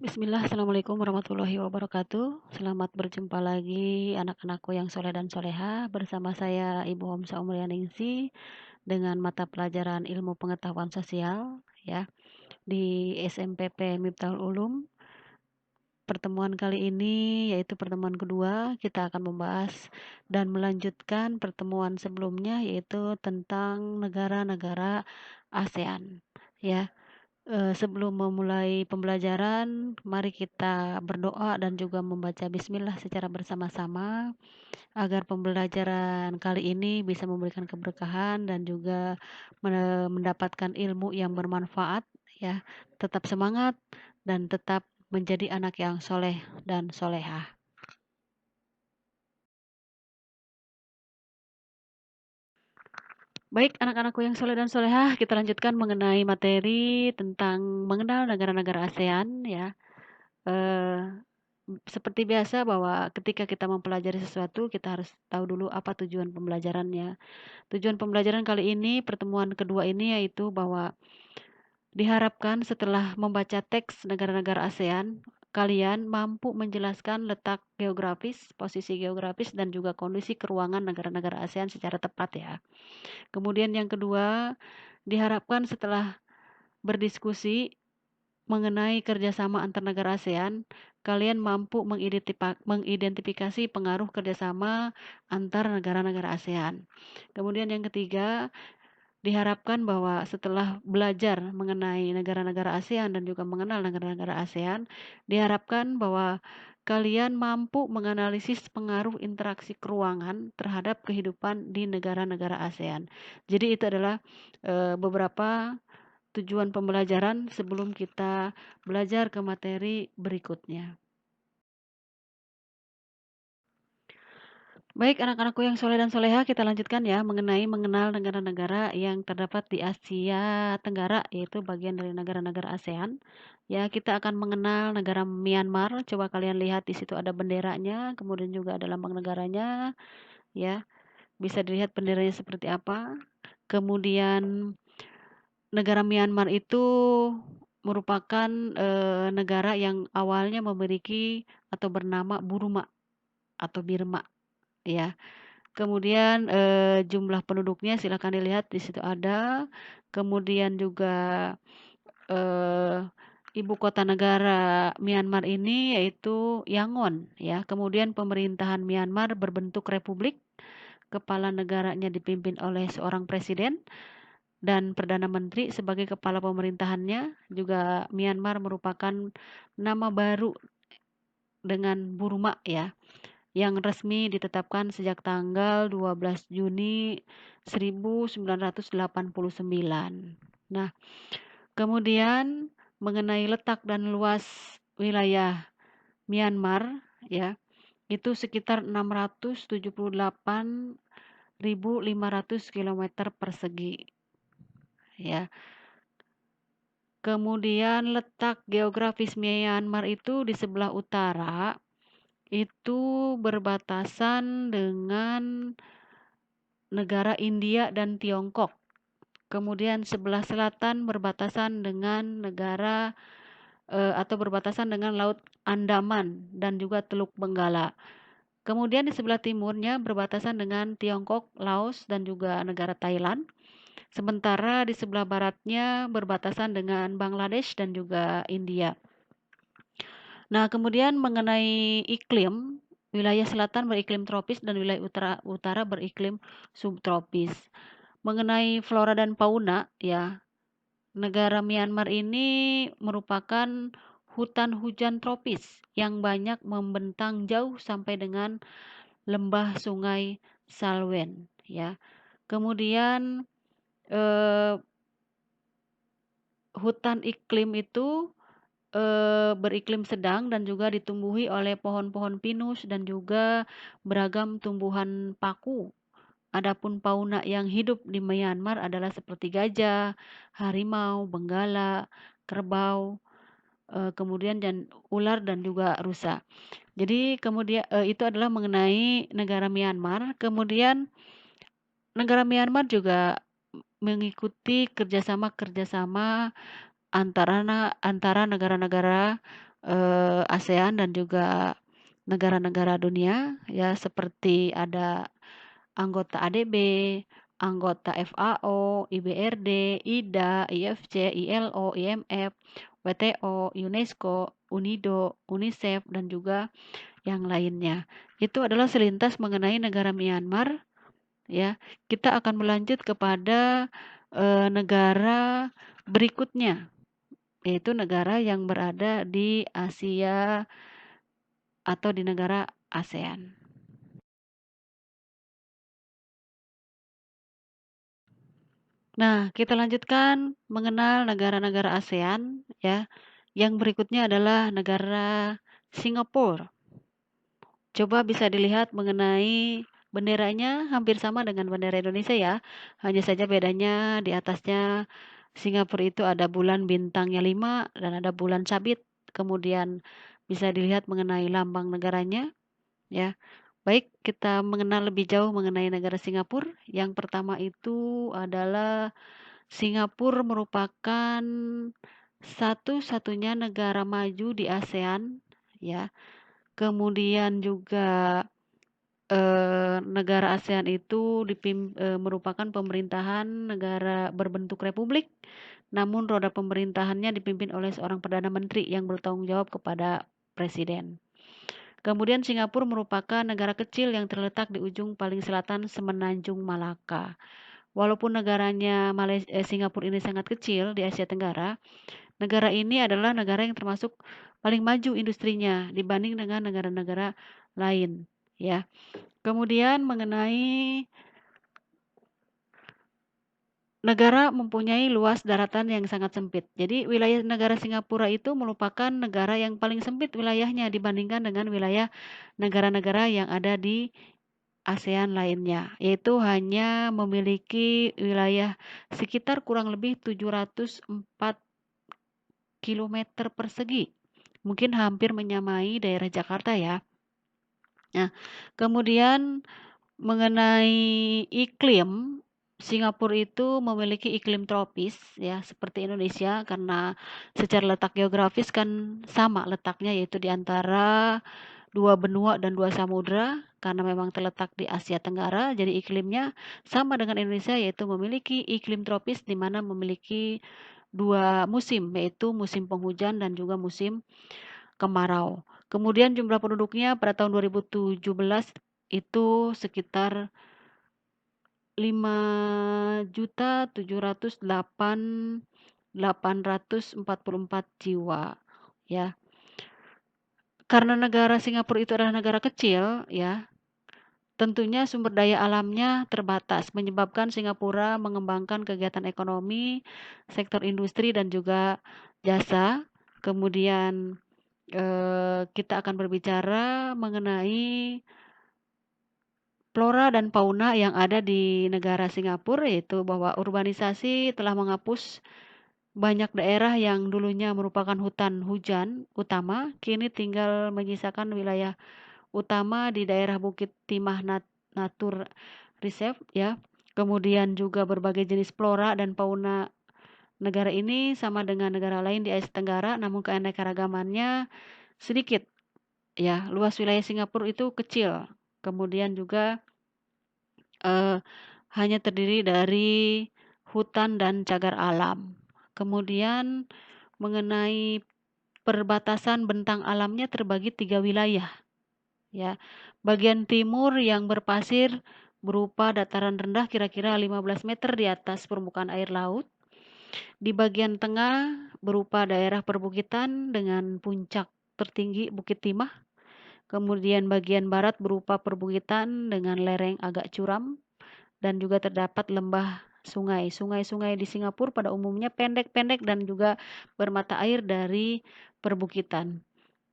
Bismillah, Assalamualaikum warahmatullahi wabarakatuh. Selamat berjumpa lagi anak-anakku yang soleh dan soleha bersama saya Ibu Homsa Umrianingsi dengan mata pelajaran ilmu pengetahuan sosial ya di SMPP Miftahul Ulum. Pertemuan kali ini yaitu pertemuan kedua, kita akan membahas dan melanjutkan pertemuan sebelumnya yaitu tentang negara-negara ASEAN ya. Sebelum memulai pembelajaran, mari kita berdoa dan juga membaca bismillah secara bersama-sama agar pembelajaran kali ini bisa memberikan keberkahan dan juga mendapatkan ilmu yang bermanfaat ya. Tetap semangat dan tetap menjadi anak yang soleh dan solehah. Baik, anak-anakku yang soleh dan solehah, kita lanjutkan mengenai materi tentang mengenal negara-negara ASEAN ya. Eh, Seperti biasa bahwa ketika kita mempelajari sesuatu, kita harus tahu dulu apa tujuan pembelajarannya. Tujuan pembelajaran kali ini, pertemuan kedua ini yaitu bahwa diharapkan setelah membaca teks negara-negara ASEAN, kalian mampu menjelaskan letak geografis, posisi geografis, dan juga kondisi keuangan negara-negara ASEAN secara tepat ya. Kemudian yang kedua, diharapkan setelah berdiskusi mengenai kerjasama antar negara ASEAN, kalian mampu mengidentifikasi pengaruh kerjasama antar negara-negara ASEAN. Kemudian yang ketiga, diharapkan bahwa setelah belajar mengenai negara-negara ASEAN dan juga mengenal negara-negara ASEAN, diharapkan bahwa kalian mampu menganalisis pengaruh interaksi keuangan terhadap kehidupan di negara-negara ASEAN. Jadi itu adalah beberapa tujuan pembelajaran sebelum kita belajar ke materi berikutnya. Baik, anak-anakku yang soleh dan soleha, kita lanjutkan ya mengenai mengenal negara-negara yang terdapat di Asia Tenggara, yaitu bagian dari negara-negara ASEAN. Ya, kita akan mengenal negara Myanmar. Coba kalian lihat di situ ada benderanya, kemudian juga ada lambang negaranya, ya. Bisa dilihat benderanya seperti apa. Kemudian negara Myanmar itu merupakan negara yang awalnya memiliki atau bernama Burma atau Birma, ya. Kemudian jumlah penduduknya silakan dilihat di situ ada. Kemudian juga eh, ibu kota negara Myanmar ini yaitu Yangon, ya. Kemudian pemerintahan Myanmar berbentuk republik. Kepala negaranya dipimpin oleh seorang presiden dan Perdana Menteri sebagai kepala pemerintahannya. Juga Myanmar merupakan nama baru dengan Burma ya, yang resmi ditetapkan sejak tanggal 12 Juni 1989. Nah, kemudian mengenai letak dan luas wilayah Myanmar ya, itu sekitar 678.500 km persegi ya. Kemudian letak geografis Myanmar itu di sebelah utara itu berbatasan dengan negara India dan Tiongkok. Kemudian sebelah selatan berbatasan dengan negara atau berbatasan dengan Laut Andaman dan juga Teluk Benggala. Kemudian di sebelah timurnya berbatasan dengan Tiongkok, Laos, dan juga negara Thailand. Sementara di sebelah baratnya berbatasan dengan Bangladesh dan juga India. Nah, kemudian mengenai iklim, wilayah selatan beriklim tropis dan wilayah utara beriklim subtropis. Mengenai flora dan fauna, ya, negara Myanmar ini merupakan hutan hujan tropis yang banyak membentang jauh sampai dengan lembah sungai Salwen, ya. Kemudian eh, hutan iklim itu beriklim sedang dan juga ditumbuhi oleh pohon-pohon pinus dan juga beragam tumbuhan paku. Adapun fauna yang hidup di Myanmar adalah seperti gajah, harimau, benggala, kerbau, kemudian dan ular dan juga rusa. Jadi kemudian itu adalah mengenai negara Myanmar. Kemudian negara Myanmar juga mengikuti kerjasama-kerjasama antara negara-negara ASEAN dan juga negara-negara dunia ya, seperti ada anggota ADB, anggota FAO, IBRD, IDA, IFC, ILO, IMF, WTO, UNESCO, UNIDO, UNICEF, dan juga yang lainnya. Itu adalah selintas mengenai negara Myanmar ya. Kita akan melanjut kepada negara berikutnya, yaitu negara yang berada di Asia atau di negara ASEAN. Nah, kita lanjutkan mengenal negara-negara ASEAN ya. Yang berikutnya adalah negara Singapura. Coba bisa dilihat mengenai benderanya hampir sama dengan bendera Indonesia ya. Hanya saja bedanya di atasnya Singapura itu ada bulan bintangnya 5 dan ada bulan sabit. Kemudian bisa dilihat mengenai lambang negaranya ya. Baik, kita mengenal lebih jauh mengenai negara Singapura. Yang pertama itu adalah Singapura merupakan satu-satunya negara maju di ASEAN ya. Kemudian juga negara ASEAN itu merupakan pemerintahan negara berbentuk republik, namun roda pemerintahannya dipimpin oleh seorang perdana menteri yang bertanggung jawab kepada presiden. Kemudian Singapura merupakan negara kecil yang terletak di ujung paling selatan Semenanjung Malaka. Walaupun negaranya Singapura ini sangat kecil di Asia Tenggara, negara ini adalah negara yang termasuk paling maju industrinya dibanding dengan negara-negara lain, ya. Kemudian mengenai negara mempunyai luas daratan yang sangat sempit. Jadi wilayah negara Singapura itu merupakan negara yang paling sempit wilayahnya dibandingkan dengan wilayah negara-negara yang ada di ASEAN lainnya, yaitu hanya memiliki wilayah sekitar kurang lebih 704 kilometer persegi. Mungkin hampir menyamai daerah Jakarta ya. Nah, kemudian mengenai iklim, Singapura itu memiliki iklim tropis ya, seperti Indonesia karena secara letak geografis kan sama letaknya yaitu di antara dua benua dan dua samudra karena memang terletak di Asia Tenggara, jadi iklimnya sama dengan Indonesia yaitu memiliki iklim tropis di mana memiliki dua musim yaitu musim penghujan dan juga musim kemarau. Kemudian jumlah penduduknya pada tahun 2017 itu sekitar 5.708.844 jiwa ya. Karena negara Singapura itu adalah negara kecil ya, tentunya sumber daya alamnya terbatas menyebabkan Singapura mengembangkan kegiatan ekonomi, sektor industri dan juga jasa. Kemudian kita akan berbicara mengenai flora dan fauna yang ada di negara Singapura, yaitu bahwa urbanisasi telah menghapus banyak daerah yang dulunya merupakan hutan hujan utama, kini tinggal menyisakan wilayah utama di daerah Bukit Timah Nature Reserve ya. Kemudian juga berbagai jenis flora dan fauna negara ini sama dengan negara lain di Asia Tenggara, namun keanekaragamannya sedikit ya. Luas wilayah Singapura itu kecil. Kemudian juga eh, hanya terdiri dari hutan dan cagar alam. Kemudian mengenai perbatasan bentang alamnya terbagi 3 wilayah. Ya, bagian timur yang berpasir berupa dataran rendah kira-kira 15 meter di atas permukaan air laut. Di bagian tengah berupa daerah perbukitan dengan puncak tertinggi Bukit Timah. Kemudian bagian barat berupa perbukitan dengan lereng agak curam dan juga terdapat lembah sungai. Sungai-sungai di Singapura pada umumnya pendek-pendek dan juga bermata air dari perbukitan.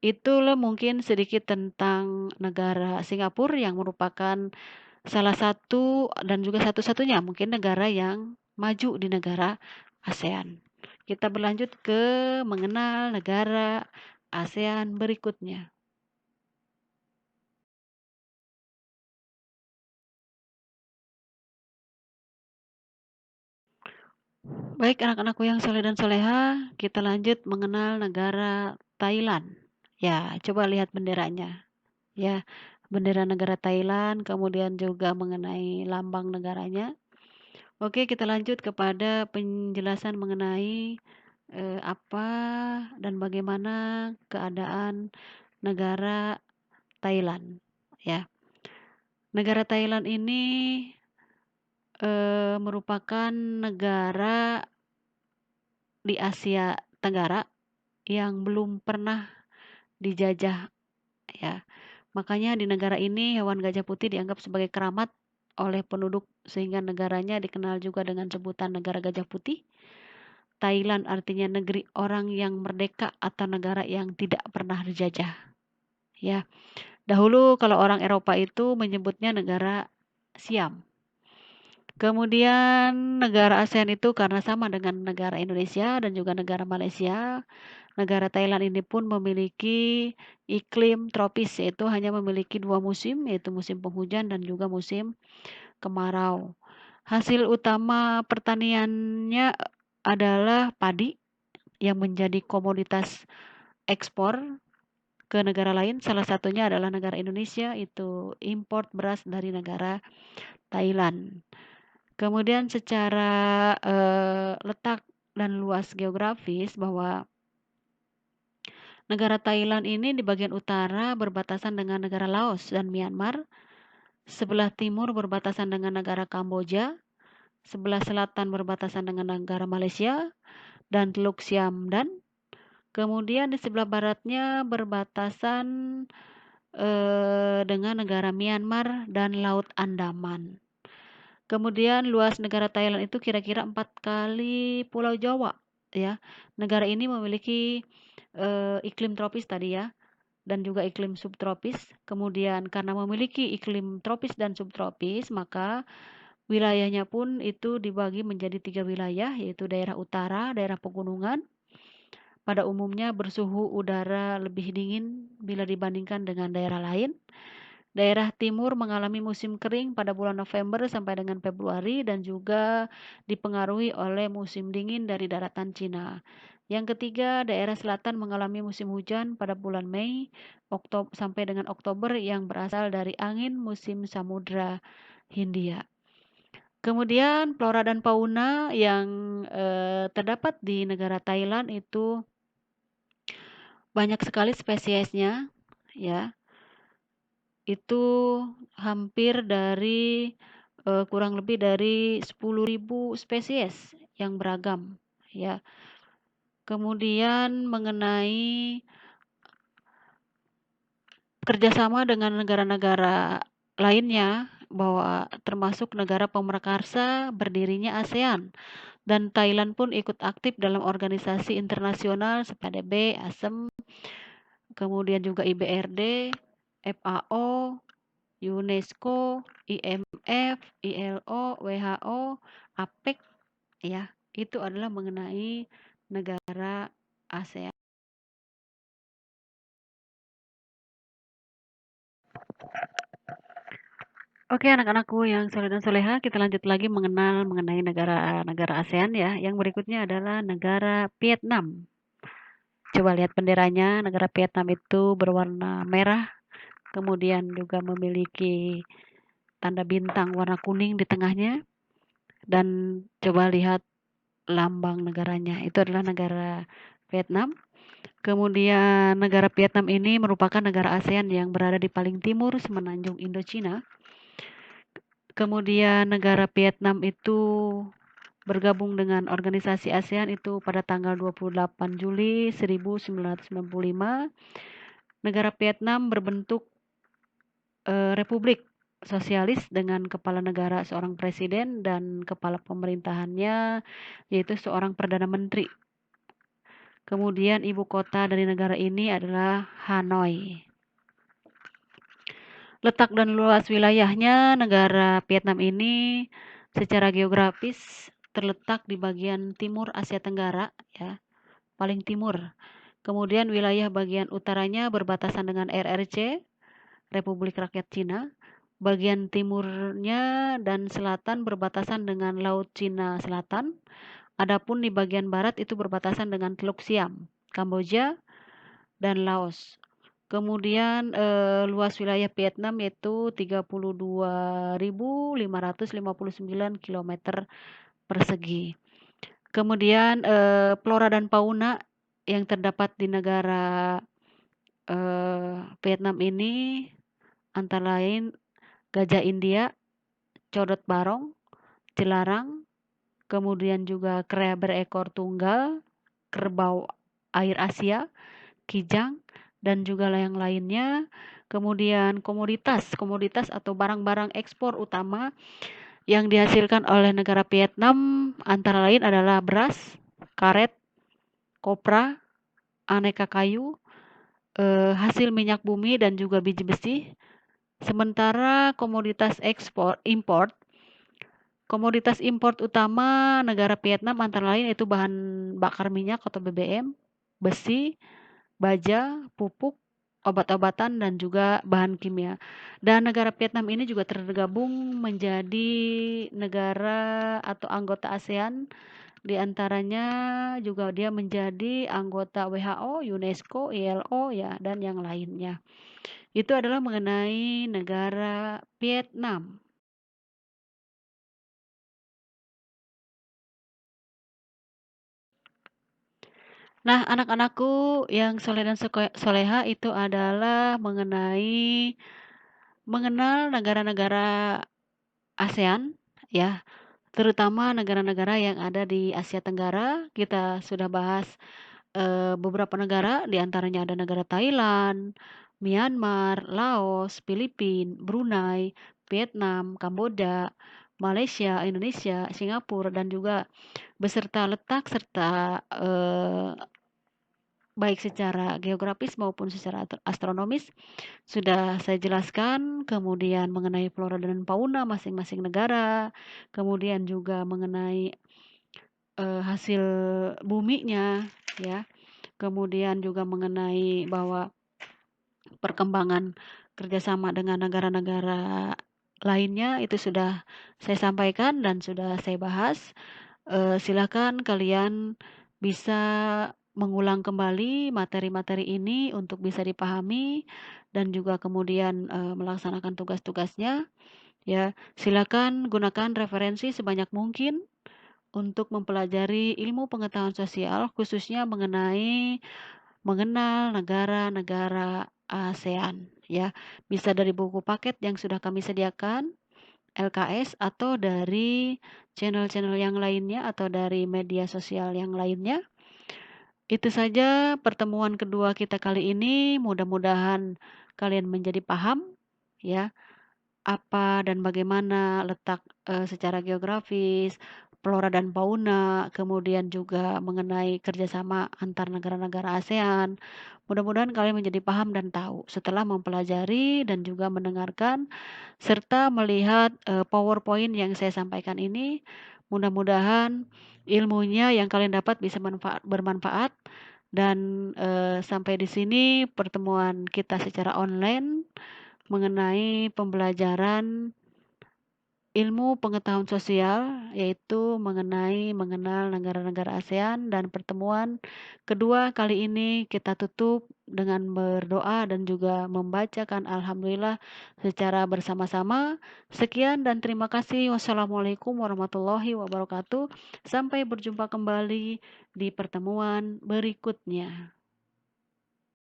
Itulah mungkin sedikit tentang negara Singapura yang merupakan salah satu dan juga satu-satunya mungkin negara yang maju di negara ASEAN. Kita berlanjut ke mengenal negara ASEAN berikutnya. Baik anak-anakku yang soleh dan soleha, kita lanjut mengenal negara Thailand. Ya, coba lihat benderanya. Ya, bendera negara Thailand, kemudian juga mengenai lambang negaranya. Oke, kita lanjut kepada penjelasan mengenai apa dan bagaimana keadaan negara Thailand. Ya, negara Thailand ini merupakan negara di Asia Tenggara yang belum pernah dijajah, ya. Makanya di negara ini hewan gajah putih dianggap sebagai keramat oleh penduduk sehingga negaranya dikenal juga dengan sebutan negara gajah putih. Thailand artinya negeri orang yang merdeka atau negara yang tidak pernah dijajah. Ya, dahulu kalau orang Eropa itu menyebutnya negara Siam. Kemudian negara ASEAN itu karena sama dengan negara Indonesia dan juga negara Malaysia, negara Thailand ini pun memiliki iklim tropis, yaitu hanya memiliki 2 musim, yaitu musim penghujan dan juga musim kemarau. Hasil utama pertaniannya adalah padi yang menjadi komoditas ekspor ke negara lain. Salah satunya adalah negara Indonesia, itu import beras dari negara Thailand. Kemudian secara letak dan luas geografis bahwa negara Thailand ini di bagian utara berbatasan dengan negara Laos dan Myanmar, sebelah timur berbatasan dengan negara Kamboja, sebelah selatan berbatasan dengan negara Malaysia dan Teluk Siamdan. Kemudian di sebelah baratnya berbatasan dengan negara Myanmar dan Laut Andaman. Kemudian luas negara Thailand itu kira-kira 4 kali Pulau Jawa, ya. Negara ini memiliki iklim tropis tadi ya, dan juga iklim subtropis. Kemudian karena memiliki iklim tropis dan subtropis, maka wilayahnya pun itu dibagi menjadi 3 wilayah, yaitu daerah utara, daerah pegunungan. Pada umumnya bersuhu udara lebih dingin bila dibandingkan dengan daerah lain. Daerah timur mengalami musim kering pada bulan November sampai dengan Februari dan juga dipengaruhi oleh musim dingin dari daratan Cina. Yang ketiga, daerah selatan mengalami musim hujan pada bulan Mei sampai dengan Oktober yang berasal dari angin musim Samudra Hindia. Kemudian flora dan fauna yang terdapat di negara Thailand itu banyak sekali spesiesnya, ya. Itu hampir dari kurang lebih dari 10.000 spesies yang beragam, ya. Kemudian mengenai kerjasama dengan negara-negara lainnya, bahwa termasuk negara pemerkarsa berdirinya ASEAN, dan Thailand pun ikut aktif dalam organisasi internasional seperti PBB, ASEM, kemudian juga IBRD, FAO, UNESCO, IMF, ILO, WHO, APEC, ya, itu adalah mengenai negara ASEAN. Oke, anak-anakku yang soleh dan soleha, kita lanjut lagi mengenai negara-negara ASEAN ya. Yang berikutnya adalah negara Vietnam. Coba lihat benderanya, negara Vietnam itu berwarna merah, kemudian juga memiliki tanda bintang warna kuning di tengahnya, dan coba lihat lambang negaranya, itu adalah negara Vietnam. Kemudian negara Vietnam ini merupakan negara ASEAN yang berada di paling timur semenanjung Indochina. Kemudian negara Vietnam itu bergabung dengan organisasi ASEAN itu pada tanggal 28 Juli 1995. Negara Vietnam berbentuk republik sosialis dengan kepala negara seorang presiden dan kepala pemerintahannya yaitu seorang perdana menteri. Kemudian ibu kota dari negara ini adalah Hanoi. Letak dan luas wilayahnya, negara Vietnam ini secara geografis terletak di bagian timur Asia Tenggara, ya, paling timur. Kemudian wilayah bagian utaranya berbatasan dengan RRC, Republik Rakyat Cina. Bagian timurnya dan selatan berbatasan dengan Laut Cina Selatan. Adapun di bagian barat itu berbatasan dengan Teluk Siam, Kamboja, dan Laos. Kemudian luas wilayah Vietnam yaitu 32.559 kilometer persegi. Kemudian flora dan fauna yang terdapat di negara Vietnam ini antara lain gajah India, codot barong, cilarang, kemudian juga kera berekor tunggal, kerbau air Asia, kijang, dan juga yang lainnya. Kemudian komoditas atau barang-barang ekspor utama yang dihasilkan oleh negara Vietnam antara lain adalah beras, karet, kopra, aneka kayu, hasil minyak bumi dan juga biji besi. Sementara komoditas import utama negara Vietnam antara lain itu bahan bakar minyak atau BBM, besi, baja, pupuk, obat-obatan dan juga bahan kimia. Dan negara Vietnam ini juga tergabung menjadi negara atau anggota ASEAN, di antaranya juga dia menjadi anggota WHO, UNESCO, ILO ya dan yang lainnya. Itu adalah mengenai negara Vietnam. Nah, anak-anakku yang soleh dan soleha itu adalah mengenal negara-negara ASEAN ya, terutama negara-negara yang ada di Asia Tenggara. Kita sudah bahas beberapa negara, di antaranya ada negara Thailand, Myanmar, Laos, Filipina, Brunei, Vietnam, Kamboja, Malaysia, Indonesia, Singapura, dan juga beserta letak serta baik secara geografis maupun secara astronomis sudah saya jelaskan, kemudian mengenai flora dan fauna masing-masing negara, kemudian juga mengenai hasil buminya ya, kemudian juga mengenai bahwa perkembangan kerjasama dengan negara-negara lainnya itu sudah saya sampaikan dan sudah saya bahas. Silakan kalian bisa mengulang kembali materi-materi ini untuk bisa dipahami dan juga kemudian melaksanakan tugas-tugasnya. Ya, silakan gunakan referensi sebanyak mungkin untuk mempelajari ilmu pengetahuan sosial khususnya mengenal negara-negara ASEAN ya. Bisa dari buku paket yang sudah kami sediakan LKS atau dari channel-channel yang lainnya atau dari media sosial yang lainnya. Itu saja pertemuan kedua kita kali ini. Mudah-mudahan kalian menjadi paham ya apa dan bagaimana letak secara geografis, flora dan fauna, kemudian juga mengenai kerjasama antar negara-negara ASEAN. Mudah-mudahan kalian menjadi paham dan tahu setelah mempelajari dan juga mendengarkan serta melihat PowerPoint yang saya sampaikan ini. Mudah-mudahan ilmunya yang kalian dapat bisa bermanfaat dan sampai di sini pertemuan kita secara online mengenai pembelajaran ilmu pengetahuan sosial, yaitu mengenal negara-negara ASEAN, dan pertemuan kedua kali ini kita tutup dengan berdoa dan juga membacakan Alhamdulillah secara bersama-sama. Sekian dan terima kasih. Wassalamualaikum warahmatullahi wabarakatuh. Sampai berjumpa kembali di pertemuan berikutnya.